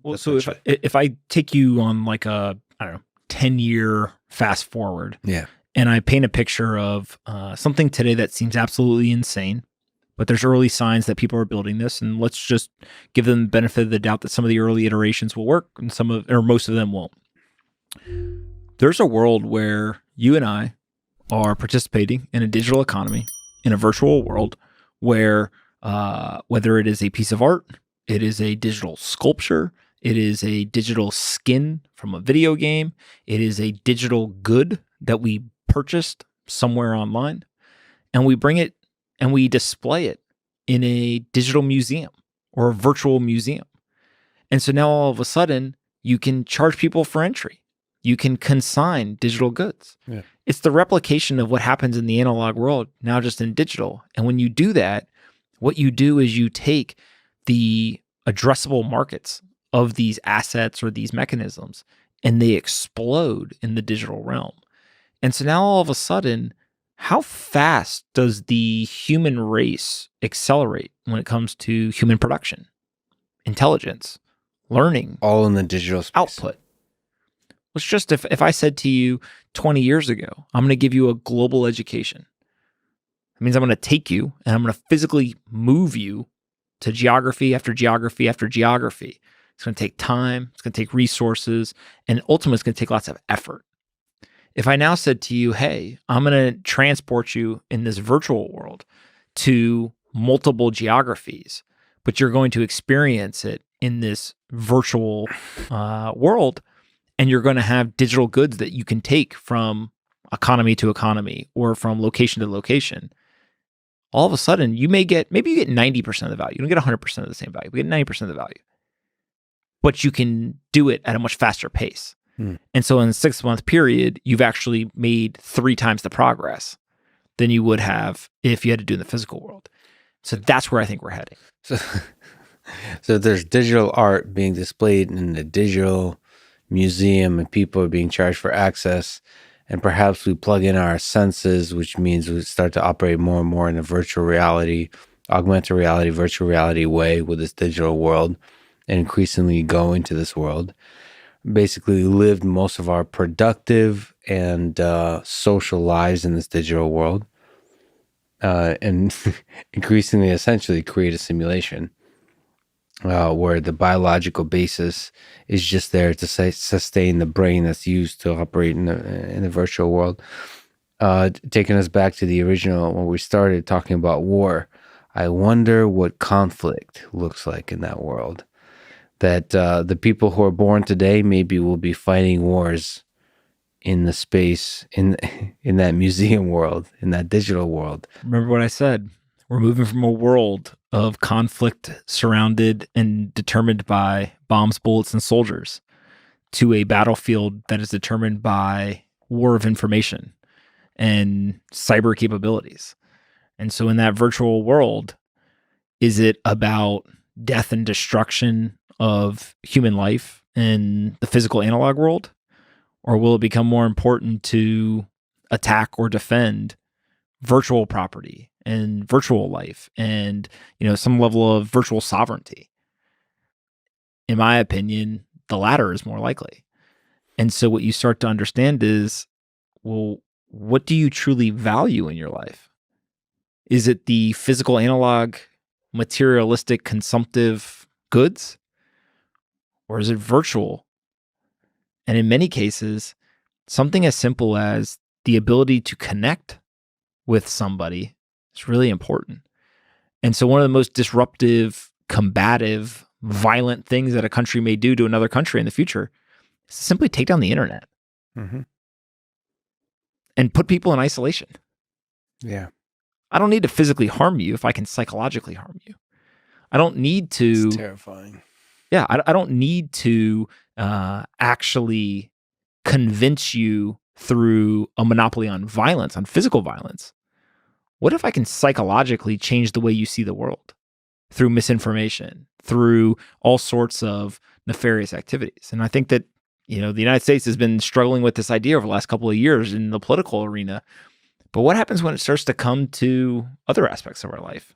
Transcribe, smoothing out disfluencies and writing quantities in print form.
Well, so if I take you on like a, I don't know, 10-year fast forward, Yeah. and I paint a picture of something today that seems absolutely insane, but there's early signs that people are building this, and let's just give them the benefit of the doubt that some of the early iterations will work and most of them won't. There's a world where you and I are participating in a digital economy, in a virtual world where whether it is a piece of art, it is a digital sculpture, it is a digital skin from a video game, it is a digital good that we purchased somewhere online, and we bring it and we display it in a digital museum or a virtual museum. And so now all of a sudden, you can charge people for entry. You can consign digital goods. Yeah. It's the replication of what happens in the analog world, now just in digital. And when you do that, what you do is you take the addressable markets of these assets or these mechanisms, and they explode in the digital realm. And so now all of a sudden, how fast does the human race accelerate when it comes to human production, intelligence, learning, all in the digital space. output? It's just if I said to you 20 years ago, I'm going to give you a global education. It means I'm going to take you and I'm going to physically move you to geography after geography after geography. It's going to take time, it's going to take resources, and ultimately it's going to take lots of effort. If I now said to you, hey, I'm going to transport you in this virtual world to multiple geographies, but you're going to experience it in this virtual world, and you're going to have digital goods that you can take from economy to economy or from location to location. All of a sudden, maybe you get 90% of the value. You don't get 100% of the same value. You get 90% of the value. But you can do it at a much faster pace. And so in a 6-month period, you've actually made 3 times the progress than you would have if you had to do it in the physical world. So that's where I think we're heading. So there's digital art being displayed in the digital museum, and people are being charged for access. And perhaps we plug in our senses, which means we start to operate more and more in a virtual reality, augmented reality, virtual reality way with this digital world, and increasingly go into this world. Basically lived most of our productive and social lives in this digital world, and increasingly essentially create a simulation where the biological basis is just there to sustain the brain that's used to operate in the virtual world. Taking us back to the original, when we started talking about war, I wonder what conflict looks like in that world. That the people who are born today maybe will be fighting wars in the space, in that museum world, in that digital world. Remember what I said. We're moving from a world of conflict surrounded and determined by bombs, bullets, and soldiers to a battlefield that is determined by war of information and cyber capabilities. And so in that virtual world, is it about death and destruction of human life in the physical analog world? Or will it become more important to attack or defend virtual property and virtual life and, some level of virtual sovereignty? In my opinion, the latter is more likely. And so what you start to understand is, well, what do you truly value in your life? Is it the physical analog, materialistic, consumptive goods? Or is it virtual? And in many cases, something as simple as the ability to connect with somebody is really important. And so one of the most disruptive, combative, violent things that a country may do to another country in the future is to simply take down the internet and put people in isolation. Yeah. I don't need to physically harm you if I can psychologically harm you. I don't need to... It's terrifying. Yeah, I don't need to actually convince you through a monopoly on violence, on physical violence. What if I can psychologically change the way you see the world through misinformation, through all sorts of nefarious activities? And I think that, the United States has been struggling with this idea over the last couple of years in the political arena. But what happens when it starts to come to other aspects of our life?